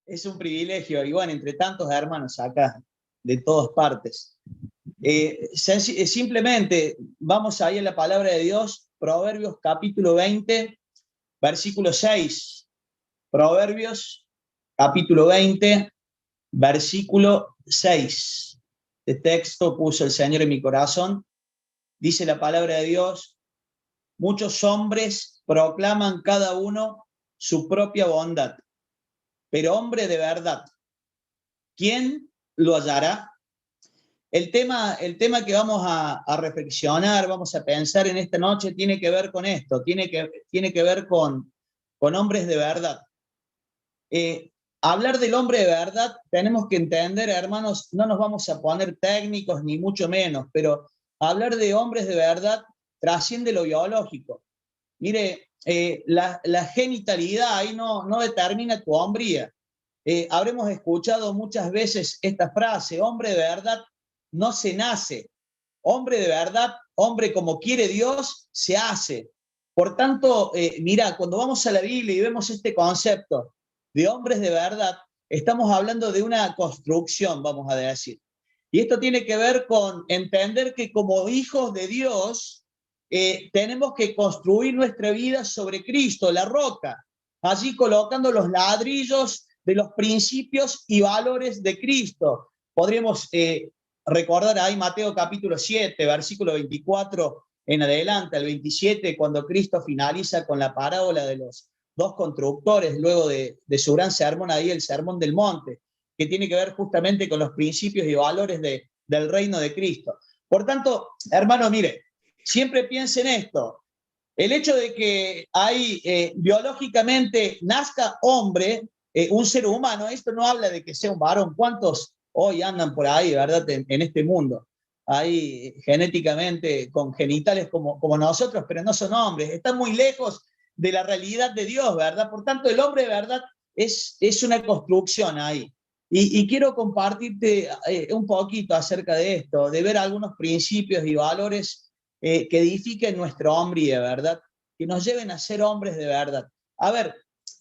Es un privilegio, y bueno, entre tantos hermanos acá, de todas partes. Simplemente vamos ahí en la palabra de Dios, Proverbios capítulo 20, versículo 6. Proverbios capítulo 20, versículo 6. Este texto puso el Señor en mi corazón. Dice la palabra de Dios: muchos hombres proclaman cada uno su propia bondad, pero hombre de verdad, ¿quién lo hallará? El tema que vamos a reflexionar, vamos a pensar en esta noche, tiene que ver con esto, tiene que ver con hombres de verdad. Hablar del hombre de verdad, tenemos que entender, hermanos, no nos vamos a poner técnicos ni mucho menos, pero hablar de hombres de verdad trasciende lo biológico. Mire, la genitalidad ahí no determina tu hombría. Habremos escuchado muchas veces esta frase: hombre de verdad no se nace, hombre de verdad, hombre como quiere Dios, se hace. Por tanto, mira, cuando vamos a la Biblia y vemos este concepto de hombres de verdad, estamos hablando de una construcción, vamos a decir. Y esto tiene que ver con entender que como hijos de Dios, tenemos que construir nuestra vida sobre Cristo, la roca, allí colocando los ladrillos de los principios y valores de Cristo. Podríamos recordar ahí Mateo capítulo 7, versículo 24 en adelante, al 27, cuando Cristo finaliza con la parábola de los dos constructores, luego de su gran sermón ahí, el Sermón del Monte, que tiene que ver justamente con los principios y valores del reino de Cristo. Por tanto, hermano, mire, siempre piense en esto. El hecho de que hay biológicamente nazca hombre, un ser humano, esto no habla de que sea un varón. ¿Cuántos hoy andan por ahí, verdad, en este mundo? Hay genéticamente con genitales como nosotros, pero no son hombres. Están muy lejos de la realidad de Dios, ¿verdad? Por tanto, el hombre de verdad es una construcción ahí. Y quiero compartirte un poquito acerca de esto, de ver algunos principios y valores que edifiquen nuestro hombre de verdad, que nos lleven a ser hombres de verdad. A ver,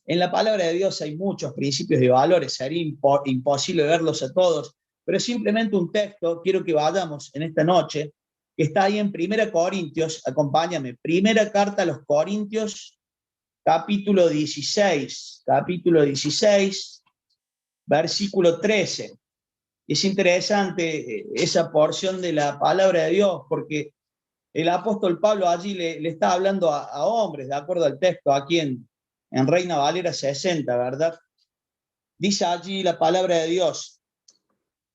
en la palabra de Dios hay muchos principios y valores, sería imposible verlos a todos, pero simplemente un texto, quiero que vayamos en esta noche, que está ahí en 1 Corintios, acompáñame, primera carta a los Corintios, capítulo 16, versículo 13. Es interesante esa porción de la palabra de Dios, porque el apóstol Pablo allí le está hablando a hombres, de acuerdo al texto, aquí en Reina Valera 60, ¿verdad? Dice allí la palabra de Dios,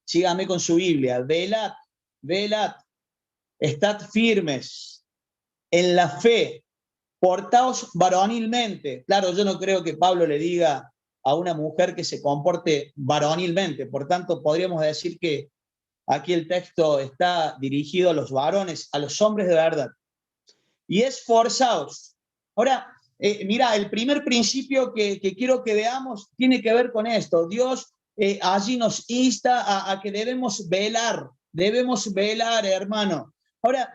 sígame con su Biblia: velad, velad, estad firmes en la fe, portaos varonilmente. Claro, yo no creo que Pablo le diga a una mujer que se comporte varonilmente, por tanto podríamos decir que aquí el texto está dirigido a los varones, a los hombres de verdad. Y esforzaos. Ahora, mira, el primer principio que quiero que veamos tiene que ver con esto. Dios allí nos insta a que debemos velar, hermano. Ahora,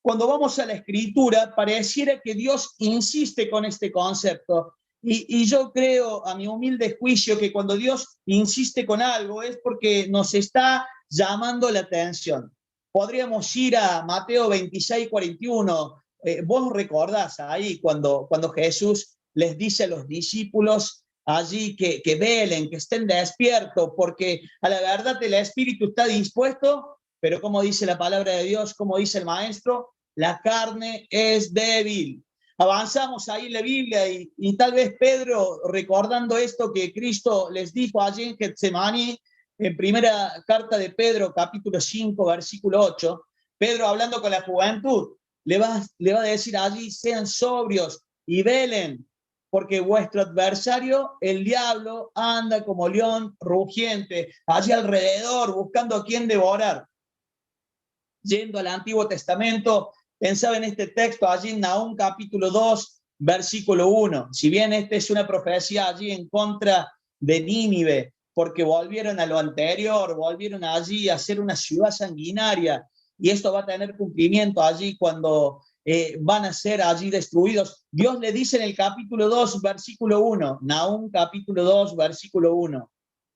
cuando vamos a la Escritura, pareciera que Dios insiste con este concepto. Y yo creo, a mi humilde juicio, que cuando Dios insiste con algo es porque nos está llamando la atención. Podríamos ir a Mateo 26, 41. Vos recordás ahí cuando Jesús les dice a los discípulos allí que velen, que estén despiertos, porque a la verdad el espíritu está dispuesto, pero como dice la palabra de Dios, como dice el maestro, la carne es débil. Avanzamos ahí en la Biblia y tal vez Pedro, recordando esto que Cristo les dijo allí en Getsemaní, en primera carta de Pedro, capítulo 5, versículo 8, Pedro hablando con la juventud, le va a decir allí: sean sobrios y velen, porque vuestro adversario, el diablo, anda como león rugiente, allí alrededor, buscando a quien devorar. Yendo al Antiguo Testamento, pensaba en este texto allí en Nahum capítulo 2, versículo 1. Si bien esta es una profecía allí en contra de Nínive, porque volvieron a lo anterior, volvieron allí a ser una ciudad sanguinaria, y esto va a tener cumplimiento allí cuando van a ser allí destruidos. Dios le dice en el capítulo 2, versículo 1, Nahum capítulo 2, versículo 1,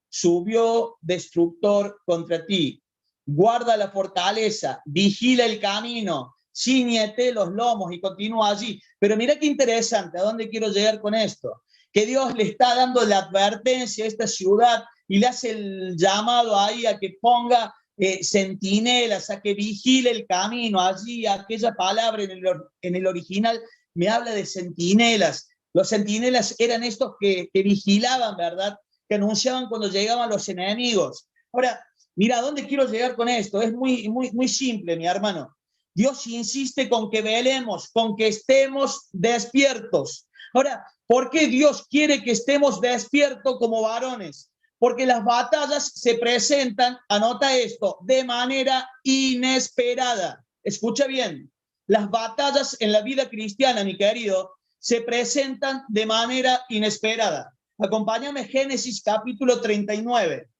subió destructor contra ti, guarda la fortaleza, vigila el camino, ciñete los lomos, y continúa allí. Pero mira qué interesante, ¿a dónde quiero llegar con esto? Que Dios le está dando la advertencia a esta ciudad y le hace el llamado ahí a que ponga centinelas, a que vigile el camino. Allí aquella palabra en el original me habla de centinelas. Los centinelas eran estos que vigilaban, ¿verdad? Que anunciaban cuando llegaban los enemigos. Ahora, mira, ¿a dónde quiero llegar con esto? Es muy simple, mi hermano. Dios insiste con que velemos, con que estemos despiertos. Ahora, ¿por qué Dios quiere que estemos despiertos como varones? Porque las batallas se presentan, anota esto, de manera inesperada. Escucha bien, las batallas en la vida cristiana, mi querido, se presentan de manera inesperada. Acompáñame Génesis capítulo 39,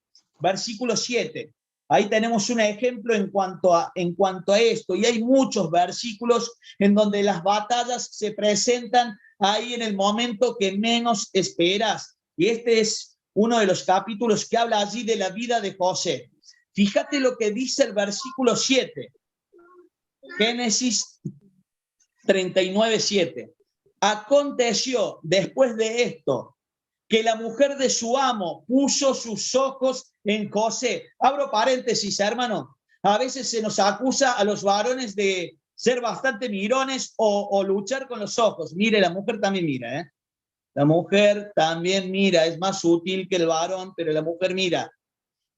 versículo 7. Ahí tenemos un ejemplo en cuanto a esto, y hay muchos versículos en donde las batallas se presentan ahí en el momento que menos esperas. Y este es uno de los capítulos que habla allí de la vida de José. Fíjate lo que dice el versículo 7. Génesis 39, 7. Aconteció después de esto que la mujer de su amo puso sus ojos en José. Abro paréntesis, hermano. A veces se nos acusa a los varones de ser bastante mirones o luchar con los ojos. Mire, la mujer también mira, ¿eh? La mujer también mira, es más útil que el varón, pero la mujer mira.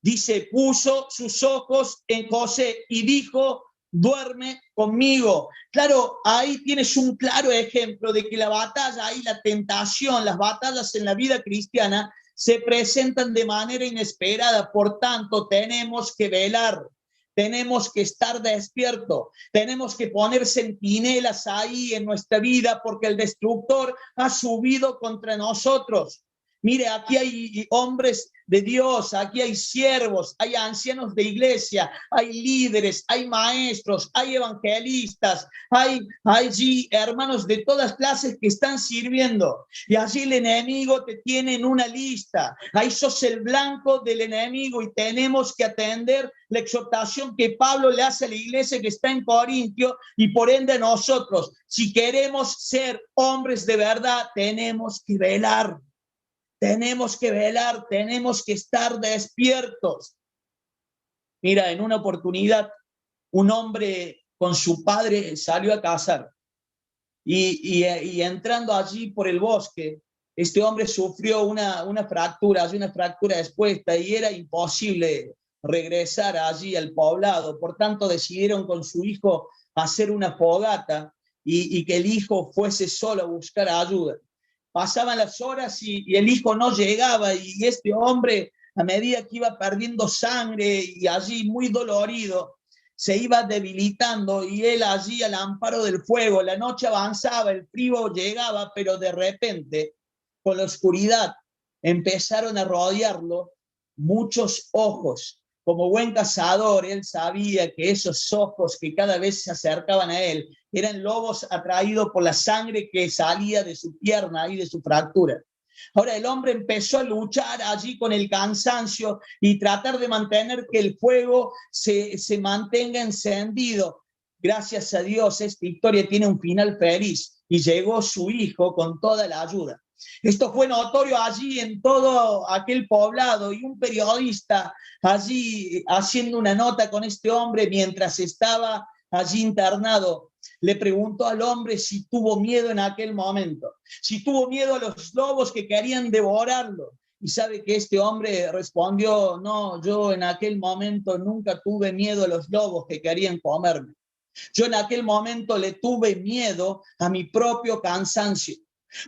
Dice, puso sus ojos en José y dijo, duerme conmigo. Claro, ahí tienes un claro ejemplo de que la batalla, ahí la tentación, las batallas en la vida cristiana se presentan de manera inesperada. Por tanto, tenemos que velar, tenemos que estar despiertos, tenemos que poner centinelas ahí en nuestra vida porque el destructor ha subido contra nosotros. Mire, aquí hay hombres de Dios, aquí hay siervos, hay ancianos de iglesia, hay líderes, hay maestros, hay evangelistas, hay allí hermanos de todas clases que están sirviendo. Y allí el enemigo te tiene en una lista. Ahí sos el blanco del enemigo y tenemos que atender la exhortación que Pablo le hace a la iglesia que está en Corintio y por ende a nosotros. Si queremos ser hombres de verdad, tenemos que velar. Tenemos que velar, tenemos que estar despiertos. Mira, en una oportunidad, un hombre con su padre salió a cazar y entrando allí por el bosque, este hombre sufrió una fractura expuesta y era imposible regresar allí al poblado. Por tanto, decidieron con su hijo hacer una fogata y que el hijo fuese solo a buscar ayuda. Pasaban las horas y el hijo no llegaba y este hombre, a medida que iba perdiendo sangre y allí muy dolorido, se iba debilitando y él allí al amparo del fuego. La noche avanzaba, el frío llegaba, pero de repente, con la oscuridad, empezaron a rodearlo muchos ojos. Como buen cazador, él sabía que esos ojos que cada vez se acercaban a él eran lobos atraídos por la sangre que salía de su pierna y de su fractura. Ahora el hombre empezó a luchar allí con el cansancio y tratar de mantener que el fuego se mantenga encendido. Gracias a Dios, esta historia tiene un final feliz y llegó su hijo con toda la ayuda. Esto fue notorio allí en todo aquel poblado y un periodista allí haciendo una nota con este hombre mientras estaba allí internado, le preguntó al hombre si tuvo miedo en aquel momento, si tuvo miedo a los lobos que querían devorarlo. Y sabe que este hombre respondió, no, yo en aquel momento nunca tuve miedo a los lobos que querían comerme. Yo en aquel momento le tuve miedo a mi propio cansancio.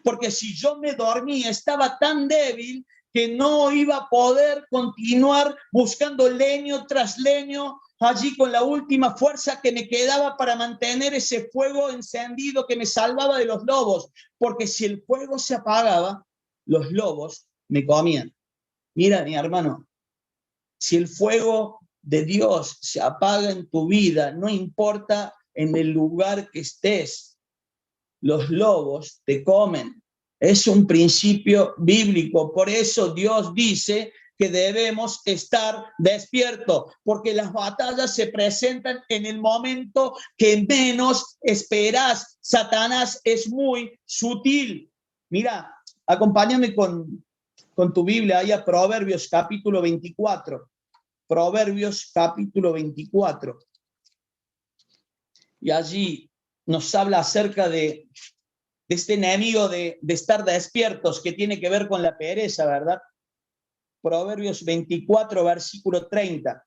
Porque si yo me dormía, estaba tan débil que no iba a poder continuar buscando leño tras leño allí con la última fuerza que me quedaba para mantener ese fuego encendido que me salvaba de los lobos. Porque si el fuego se apagaba, los lobos me comían. Mira, mi hermano, si el fuego de Dios se apaga en tu vida, no importa en el lugar que estés, los lobos te comen. Es un principio bíblico. Por eso Dios dice que debemos estar despiertos, porque las batallas se presentan en el momento que menos esperás. Satanás es muy sutil. Mira, acompáñame con tu Biblia ahí a Proverbios capítulo 24. Proverbios capítulo 24. Y allí nos habla acerca de este enemigo de estar despiertos, que tiene que ver con la pereza, ¿verdad? Proverbios 24, versículo 30.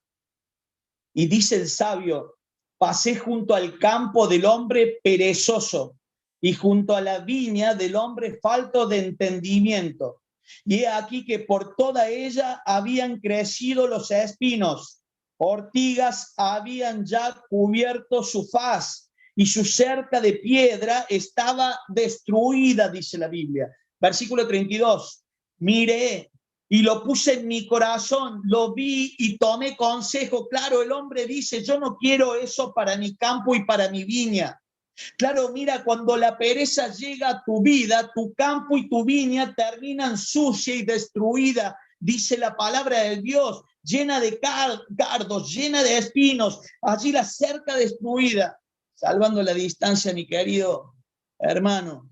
Y dice el sabio: pasé junto al campo del hombre perezoso y junto a la viña del hombre falto de entendimiento. Y he aquí que por toda ella habían crecido los espinos, ortigas habían ya cubierto su faz, y su cerca de piedra estaba destruida, dice la Biblia. Versículo 32. Miré y lo puse en mi corazón, lo vi y tomé consejo. Claro, el hombre dice: yo no quiero eso para mi campo y para mi viña. Claro, mira, cuando la pereza llega a tu vida, tu campo y tu viña terminan sucia y destruida. Dice la palabra de Dios, llena de cardos, llena de espinos, allí la cerca destruida. Salvando la distancia, mi querido hermano,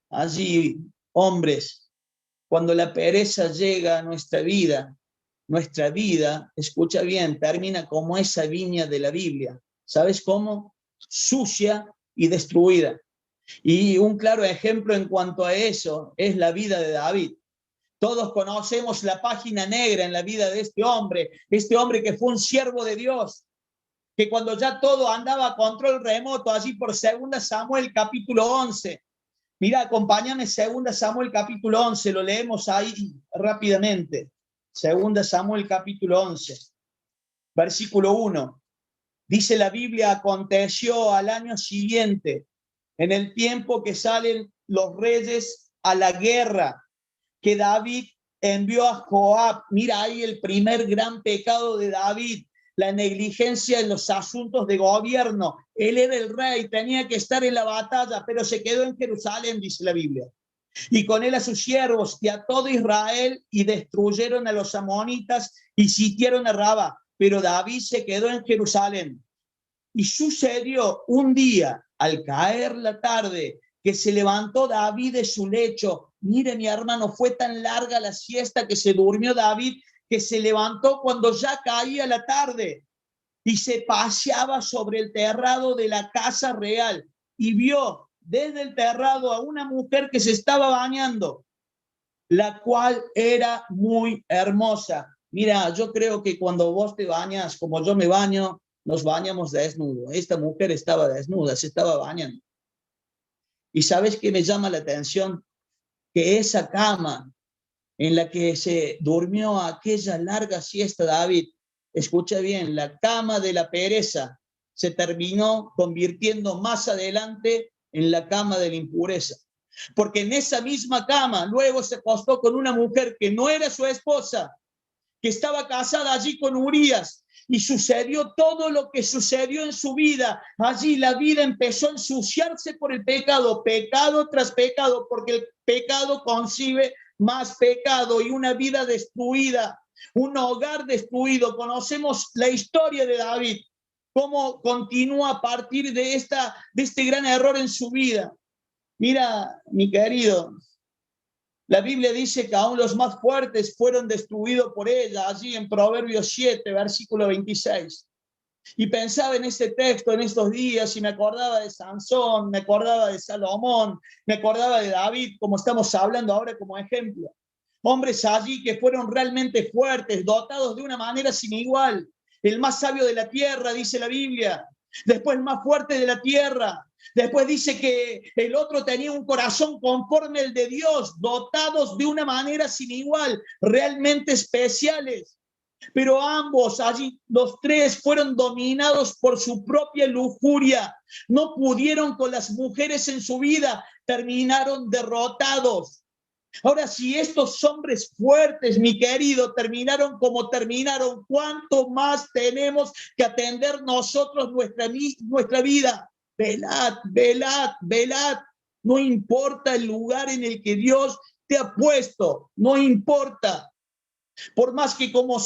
allí, hombres, cuando la pereza llega a nuestra vida, escucha bien, termina como esa viña de la Biblia. ¿Sabes cómo? Sucia y destruida. Y un claro ejemplo en cuanto a eso es la vida de David. Todos conocemos la página negra en la vida de este hombre que fue un siervo de Dios, que cuando ya todo andaba a control remoto, allí por 2 Samuel capítulo 11. Mira, acompáñame, 2 Samuel capítulo 11, lo leemos ahí rápidamente. 2 Samuel capítulo 11, versículo 1. Dice la Biblia: aconteció al año siguiente, en el tiempo que salen los reyes a la guerra, que David envió a Joab. Mira ahí el primer gran pecado de David, la negligencia en los asuntos de gobierno. Él era el rey, tenía que estar en la batalla, pero se quedó en Jerusalén, dice la Biblia. Y con él a sus siervos y a todo Israel, y destruyeron a los amonitas y sitiaron a Raba. Pero David se quedó en Jerusalén. Y sucedió un día, al caer la tarde, que se levantó David de su lecho. Mire, mi hermano, fue tan larga la siesta que se durmió David, que se levantó cuando ya caía la tarde y se paseaba sobre el terrado de la casa real, y vio desde el terrado a una mujer que se estaba bañando, la cual era muy hermosa. Mira, yo creo que cuando vos te bañas, como yo me baño, nos bañamos desnudo. Esta mujer estaba desnuda, se estaba bañando. ¿Y sabes qué me llama la atención? Que esa cama en la que se durmió aquella larga siesta David, escucha bien, la cama de la pereza se terminó convirtiendo más adelante en la cama de la impureza. Porque en esa misma cama luego se acostó con una mujer que no era su esposa, que estaba casada allí con Urías, y sucedió todo lo que sucedió en su vida. Allí la vida empezó a ensuciarse por el pecado, pecado tras pecado, porque el pecado concibe más pecado, y una vida destruida, un hogar destruido. Conocemos la historia de David, cómo continúa a partir de este gran error en su vida. Mira, mi querido, la Biblia dice que aún los más fuertes fueron destruidos por ella, allí en Proverbios 7, versículo 26. Y pensaba en este texto en estos días y me acordaba de Sansón, me acordaba de Salomón, me acordaba de David, como estamos hablando ahora como ejemplo. Hombres allí que fueron realmente fuertes, dotados de una manera sin igual. El más sabio de la tierra, dice la Biblia. Después el más fuerte de la tierra. Después dice que el otro tenía un corazón conforme al de Dios, dotados de una manera sin igual, realmente especiales. Pero ambos, allí los tres, fueron dominados por su propia lujuria. No pudieron con las mujeres en su vida, terminaron derrotados. Ahora, si estos hombres fuertes, mi querido, terminaron como terminaron, ¿cuánto más tenemos que atender nosotros nuestra vida? Velad, velad, velad. No importa el lugar en el que Dios te ha puesto, no importa. Por más que, como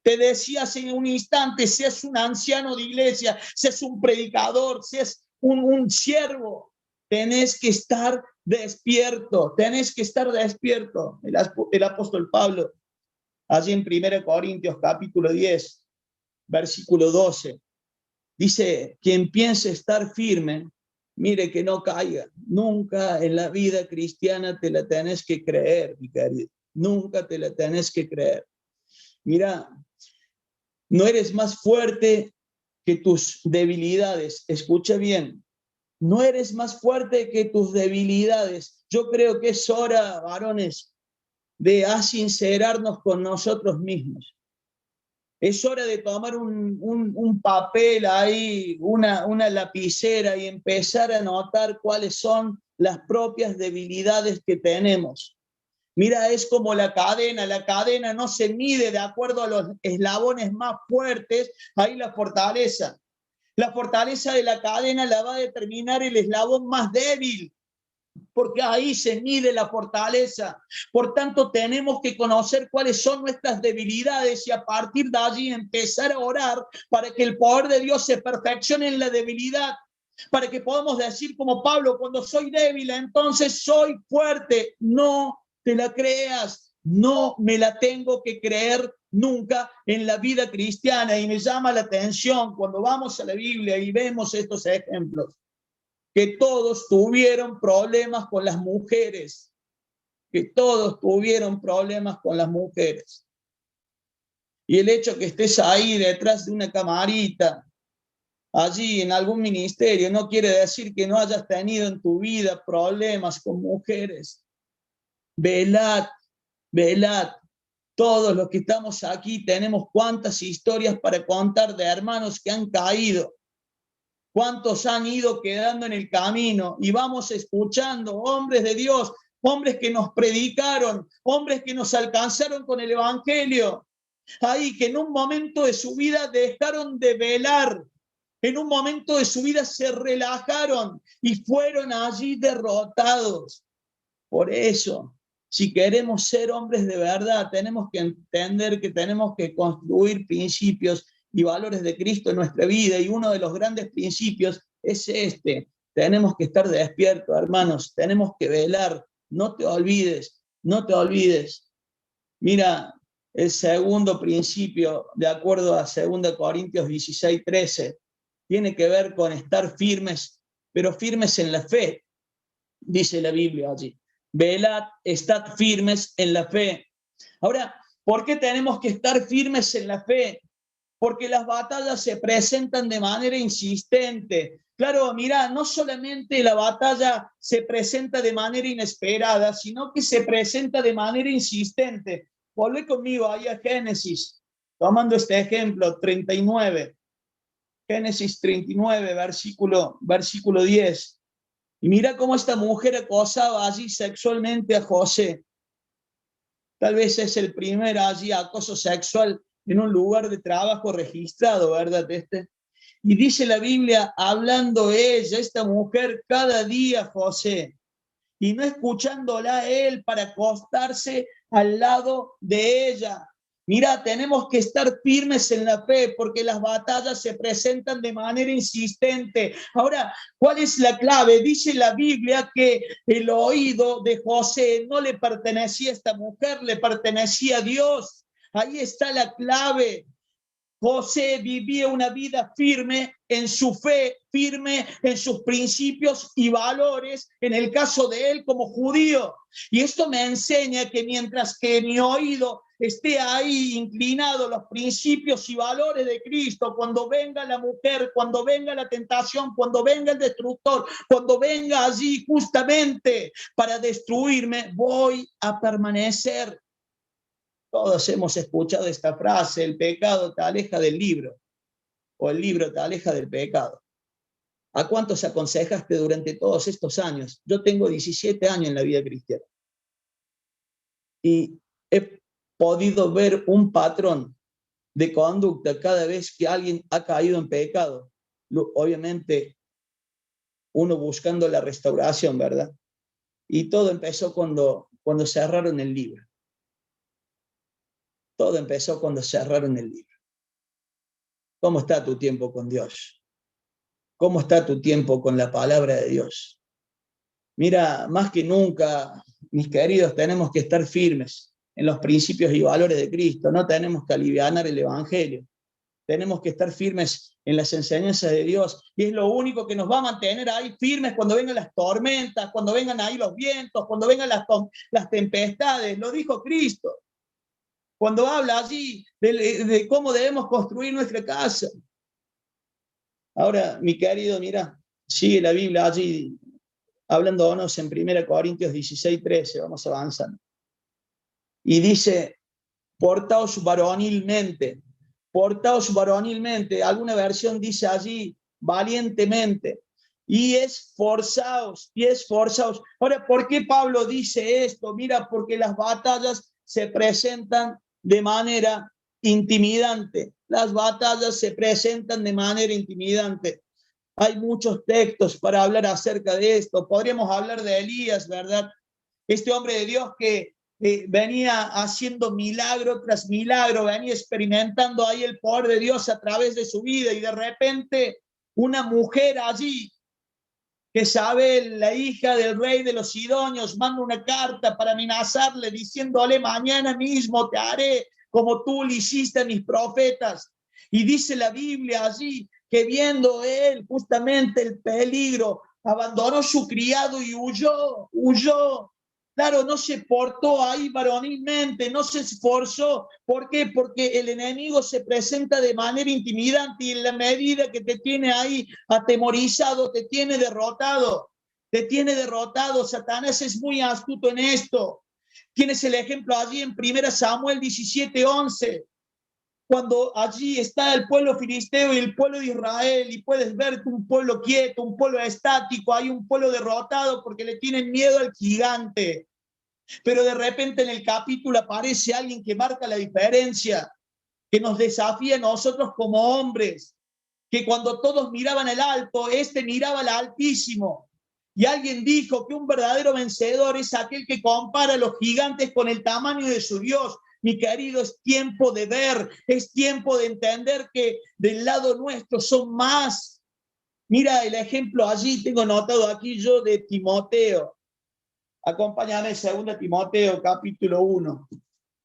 te decía hace un instante, seas un anciano de iglesia, seas un predicador, seas un siervo, tenés que estar despierto, tenés que estar despierto. El apóstol Pablo, allí en 1 Corintios capítulo 10, versículo 12, dice, quien piense estar firme, mire que no caiga. Nunca en la vida cristiana te la tenés que creer, mi querido. Nunca te la tenés que creer. Mira, no eres más fuerte que tus debilidades. Escucha bien, no eres más fuerte que tus debilidades. Yo creo que es hora, varones, de sincerarnos con nosotros mismos. Es hora de tomar un papel ahí, una lapicera y empezar a notar cuáles son las propias debilidades que tenemos. Mira, es como la cadena no se mide de acuerdo a los eslabones más fuertes, ahí la fortaleza. La fortaleza de la cadena la va a determinar el eslabón más débil, porque ahí se mide la fortaleza. Por tanto, tenemos que conocer cuáles son nuestras debilidades y a partir de allí empezar a orar para que el poder de Dios se perfeccione en la debilidad, para que podamos decir como Pablo, cuando soy débil, entonces soy fuerte. No te la creas, no me la tengo que creer nunca en la vida cristiana. Y me llama la atención cuando vamos a la Biblia y vemos estos ejemplos, que todos tuvieron problemas con las mujeres, que todos tuvieron problemas con las mujeres. Y el hecho que estés ahí detrás de una camarita, allí en algún ministerio, no quiere decir que no hayas tenido en tu vida problemas con mujeres. Velad, velad. Todos los que estamos aquí tenemos cuántas historias para contar de hermanos que han caído, cuántos han ido quedando en el camino y vamos escuchando hombres de Dios, hombres que nos predicaron, hombres que nos alcanzaron con el evangelio, ahí que en un momento de su vida dejaron de velar, en un momento de su vida se relajaron y fueron allí derrotados. Por eso, si queremos ser hombres de verdad, tenemos que entender que tenemos que construir principios y valores de Cristo en nuestra vida, y uno de los grandes principios es este. Tenemos que estar despiertos, hermanos, tenemos que velar, no te olvides, no te olvides. Mira, el segundo principio, de acuerdo a 2 Corintios 16:13, tiene que ver con estar firmes, pero firmes en la fe, dice la Biblia allí. Velad, estad firmes en la fe. Ahora, ¿por qué tenemos que estar firmes en la fe? Porque las batallas se presentan de manera insistente. Claro, mira, no solamente la batalla se presenta de manera inesperada, sino que se presenta de manera insistente. Volvé conmigo ahí a Génesis, tomando este ejemplo, 39. Génesis 39, versículo 10. Y mira cómo esta mujer acosaba allí sexualmente a José. Tal vez es el primer allí acoso sexual en un lugar de trabajo registrado, ¿verdad? Y dice la Biblia, hablando ella, esta mujer, cada día José, y no escuchándola a él para acostarse al lado de ella. Mira, tenemos que estar firmes en la fe porque las batallas se presentan de manera insistente. Ahora, ¿cuál es la clave? Dice la Biblia que el oído de José no le pertenecía a esta mujer, le pertenecía a Dios. Ahí está la clave. José vivía una vida firme en su fe, firme en sus principios y valores, en el caso de él como judío. Y esto me enseña que mientras que mi oído esté ahí inclinado a los principios y valores de Cristo, cuando venga la mujer, cuando venga la tentación, cuando venga el destructor, cuando venga allí justamente para destruirme, voy a permanecer. Todos hemos escuchado esta frase, el pecado te aleja del libro, o el libro te aleja del pecado. ¿A cuántos aconsejaste durante todos estos años? Yo tengo 17 años en la vida cristiana. y he podido ver un patrón de conducta cada vez que alguien ha caído en pecado. Obviamente, uno buscando la restauración, ¿verdad? Y todo empezó cuando cerraron el libro. Todo empezó cuando cerraron el libro. ¿Cómo está tu tiempo con Dios? ¿Cómo está tu tiempo con la palabra de Dios? Mira, más que nunca, mis queridos, tenemos que estar firmes en los principios y valores de Cristo. No tenemos que alivianar el Evangelio. Tenemos que estar firmes en las enseñanzas de Dios. Y es lo único que nos va a mantener ahí firmes cuando vengan las tormentas, cuando vengan ahí los vientos, cuando vengan las tempestades. Lo dijo Cristo. Cuando habla allí de cómo debemos construir nuestra casa. Ahora, mi querido, mira, sigue la Biblia allí hablándonos en 1 Corintios 16:13, vamos avanzando. Y dice, portaos varonilmente, alguna versión dice allí, valientemente, y esforzaos. Ahora, ¿por qué Pablo dice esto? Mira, porque las batallas se presentan de manera intimidante. Las batallas se presentan de manera intimidante. Hay muchos textos para hablar acerca de esto. Podríamos hablar de Elías, ¿verdad? Este hombre de Dios que venía haciendo milagro tras milagro, venía experimentando ahí el poder de Dios a través de su vida, y de repente una mujer allí, Jezabel, la hija del rey de los Sidonios, manda una carta para amenazarle, diciéndole, mañana mismo te haré como tú le hiciste a mis profetas. Y dice la Biblia allí que viendo él justamente el peligro, abandonó su criado y huyó. Claro, no se portó ahí varonilmente, no se esforzó. ¿Por qué? Porque el enemigo se presenta de manera intimidante, y en la medida que te tiene ahí atemorizado, te tiene derrotado. Satanás es muy astuto en esto. Tienes el ejemplo allí en 1 Samuel 17:11, cuando allí está el pueblo filisteo y el pueblo de Israel, y puedes ver un pueblo quieto, un pueblo estático, hay un pueblo derrotado porque le tienen miedo al gigante. Pero de repente en el capítulo aparece alguien que marca la diferencia, que nos desafía a nosotros como hombres, que cuando todos miraban el alto, miraba al Altísimo. Y alguien dijo que un verdadero vencedor es aquel que compara a los gigantes con el tamaño de su Dios. Mi querido, es tiempo de ver, es tiempo de entender que del lado nuestro son más. Mira el ejemplo allí, tengo notado aquí yo, de Timoteo. Acompáñame, 2 Timoteo, capítulo 1,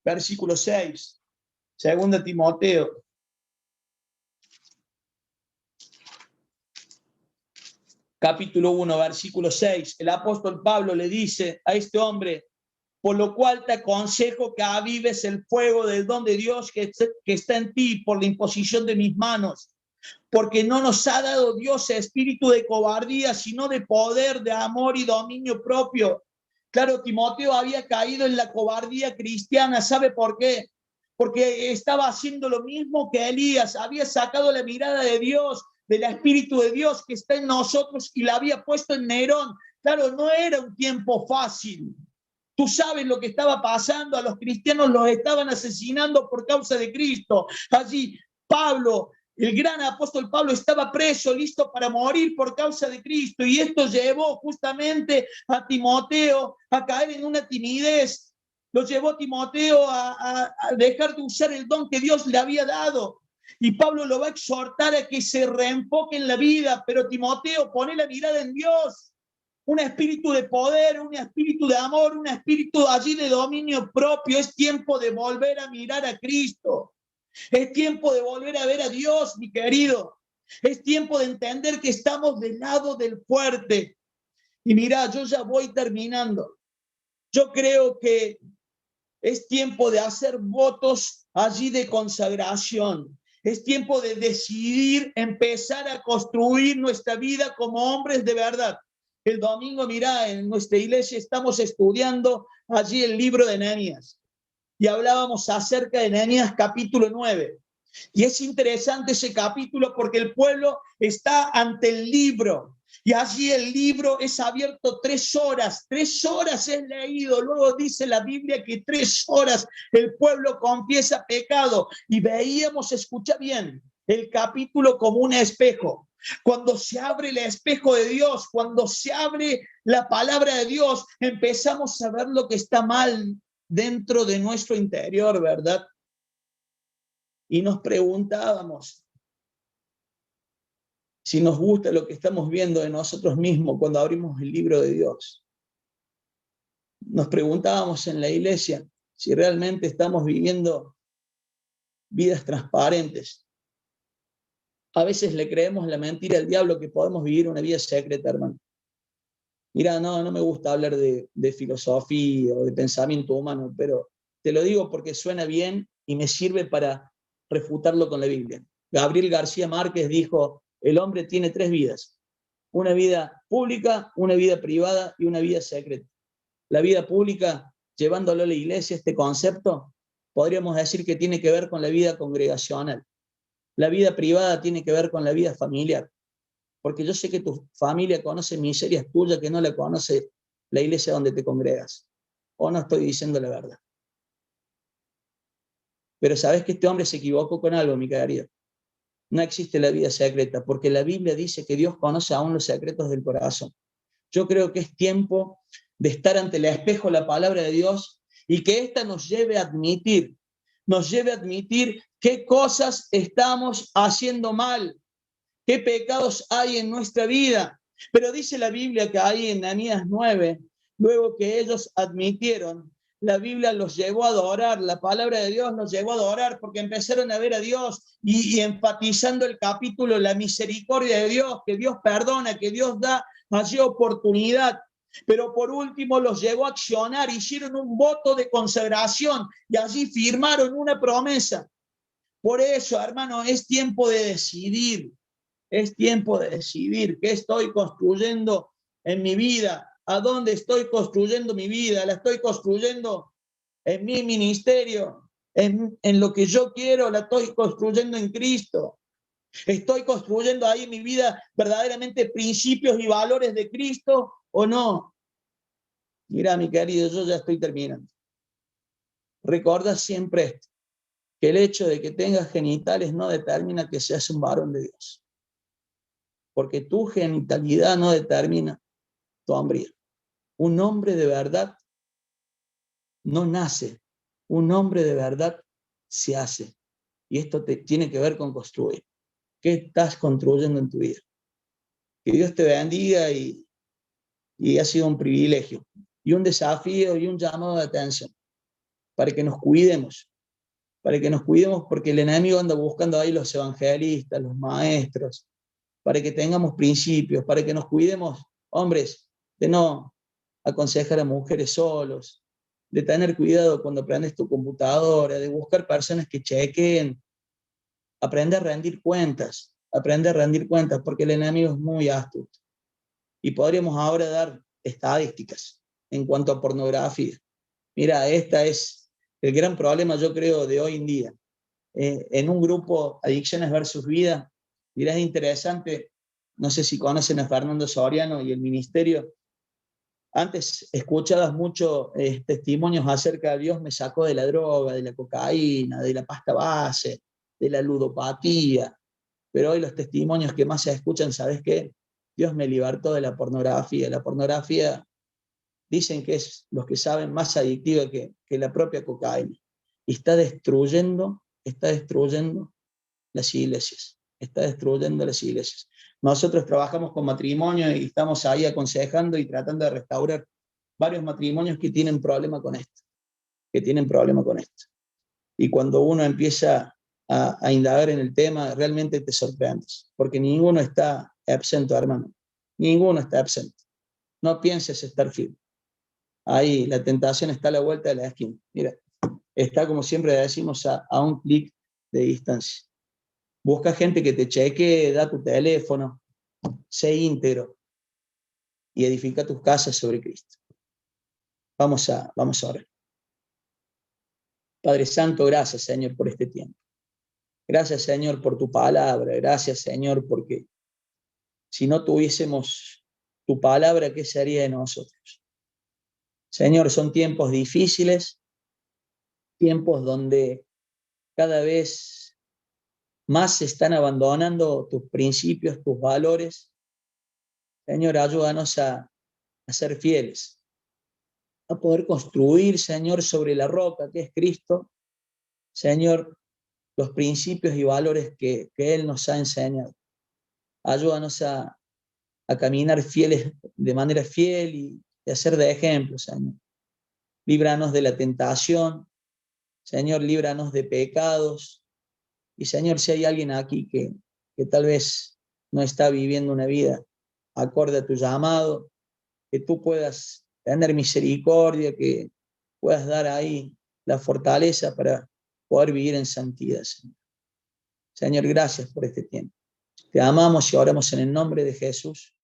versículo 6. 2 Timoteo. Capítulo 1, versículo 6. El apóstol Pablo le dice a este hombre, por lo cual te aconsejo que avives el fuego del don de Dios que está en ti por la imposición de mis manos. Porque no nos ha dado Dios espíritu de cobardía, sino de poder, de amor y dominio propio. Claro, Timoteo había caído en la cobardía cristiana. ¿Sabe por qué? Porque estaba haciendo lo mismo que Elías. Había sacado la mirada de Dios, del Espíritu de Dios que está en nosotros, y la había puesto en Nerón. Claro, no era un tiempo fácil. Tú sabes lo que estaba pasando. A los cristianos los estaban asesinando por causa de Cristo. Allí Pablo, el gran apóstol Pablo, estaba preso, listo para morir por causa de Cristo, y esto llevó justamente a Timoteo a caer en una timidez. Lo llevó a Timoteo a dejar de usar el don que Dios le había dado. Y Pablo lo va a exhortar a que se reenfoque en la vida, pero Timoteo, pone la mirada en Dios. Un espíritu de poder, un espíritu de amor, un espíritu allí de dominio propio. Es tiempo de volver a mirar a Cristo. Es tiempo de volver a ver a Dios, mi querido. Es tiempo de entender que estamos del lado del fuerte. Y mira, yo ya voy terminando. Yo creo que es tiempo de hacer votos allí de consagración. Es tiempo de decidir empezar a construir nuestra vida como hombres de verdad. El domingo, mira, en nuestra iglesia estamos estudiando allí el libro de Nehemías. Y hablábamos acerca de Nehemías capítulo 9. Y es interesante ese capítulo porque el pueblo está ante el libro. Y allí el libro es abierto 3 horas, 3 horas es leído. Luego dice la Biblia que 3 horas el pueblo confiesa pecado. Y veíamos, escucha bien, el capítulo como un espejo. Cuando se abre el espejo de Dios, cuando se abre la palabra de Dios, empezamos a ver lo que está mal dentro de nuestro interior, ¿verdad? Y nos preguntábamos si nos gusta lo que estamos viendo de nosotros mismos cuando abrimos el libro de Dios. Nos preguntábamos en la iglesia si realmente estamos viviendo vidas transparentes. A veces le creemos la mentira al diablo que podemos vivir una vida secreta, hermano. Mira, no me gusta hablar de filosofía o de pensamiento humano, pero te lo digo porque suena bien y me sirve para refutarlo con la Biblia. Gabriel García Márquez dijo, el hombre tiene 3 vidas. Una vida pública, una vida privada y una vida secreta. La vida pública, llevándolo a la iglesia, este concepto, podríamos decir que tiene que ver con la vida congregacional. La vida privada tiene que ver con la vida familiar. Porque yo sé que tu familia conoce miserias tuyas que no la conoce la iglesia donde te congregas. O no estoy diciendo la verdad. Pero sabes que este hombre se equivocó con algo, mi querido. No existe la vida secreta, porque la Biblia dice que Dios conoce aún los secretos del corazón. Yo creo que es tiempo de estar ante el espejo la palabra de Dios y que ésta nos lleve a admitir qué cosas estamos haciendo mal, qué pecados hay en nuestra vida. Pero dice la Biblia que ahí en Ananías 9, luego que ellos admitieron, la Biblia los llevó a adorar, la palabra de Dios los llevó a adorar porque empezaron a ver a Dios y enfatizando el capítulo, la misericordia de Dios, que Dios perdona, que Dios da allí oportunidad. Pero por último los llevó a accionar, hicieron un voto de consagración y allí firmaron una promesa. Por eso, hermano, es tiempo de decidir. Es tiempo de decidir qué estoy construyendo en mi vida, a dónde estoy construyendo mi vida, la estoy construyendo en mi ministerio, en lo que yo quiero, la estoy construyendo en Cristo. ¿Estoy construyendo ahí en mi vida verdaderamente principios y valores de Cristo o no? Mira, mi querido, yo ya estoy terminando. Recuerda siempre esto, que el hecho de que tengas genitales no determina que seas un varón de Dios. Porque tu genitalidad no determina tu hombría. Un hombre de verdad no nace, un hombre de verdad se hace. Y esto tiene que ver con construir. ¿Qué estás construyendo en tu vida? Que Dios te bendiga y ha sido un privilegio y un desafío y un llamado de atención para que nos cuidemos, porque el enemigo anda buscando ahí los evangelistas, los maestros, para que tengamos principios, para que nos cuidemos, hombres, de no aconsejar a mujeres solos, de tener cuidado cuando prendes tu computadora, de buscar personas que chequen, aprender a rendir cuentas, porque el enemigo es muy astuto. Y podríamos ahora dar estadísticas en cuanto a pornografía. Mira, esta es el gran problema, yo creo, de hoy en día. En un grupo Adicciones versus Vida, mira, es interesante, no sé si conocen a Fernando Soriano y el ministerio. Antes escuchabas mucho testimonios acerca de Dios me sacó de la droga, de la cocaína, de la pasta base, de la ludopatía. Pero hoy los testimonios que más se escuchan, ¿sabes qué? Dios me libertó de la pornografía. La pornografía dicen que es los que saben más adictiva que la propia cocaína. Y está destruyendo las iglesias. Está destruyendo las iglesias. Nosotros trabajamos con matrimonio y estamos ahí aconsejando y tratando de restaurar varios matrimonios que tienen problema con esto. Y cuando uno empieza a indagar en el tema, realmente te sorprendes, porque ninguno está absento, hermano. Ninguno está absento. No pienses estar firme. Ahí la tentación está a la vuelta de la esquina. Mira, está como siempre decimos a un clic de distancia. Busca gente que te cheque, da tu teléfono, sé íntegro y edifica tus casas sobre Cristo. Vamos a orar. Padre Santo, gracias, Señor, por este tiempo. Gracias, Señor, por tu palabra. Gracias, Señor, porque Si no tuviésemos tu palabra, ¿qué sería de nosotros? Señor, son tiempos difíciles, tiempos donde cada vez más se están abandonando tus principios, tus valores. Señor, ayúdanos a ser fieles, a poder construir, Señor, sobre la roca que es Cristo, Señor, los principios y valores que Él nos ha enseñado. Ayúdanos a caminar fieles, de manera fiel y a ser de ejemplo, Señor. Líbranos de la tentación, Señor, líbranos de pecados. Y Señor, si hay alguien aquí que tal vez no está viviendo una vida acorde a tu llamado, que tú puedas tener misericordia, que puedas dar ahí la fortaleza para poder vivir en santidad, Señor. Señor, gracias por este tiempo. Te amamos y oramos en el nombre de Jesús.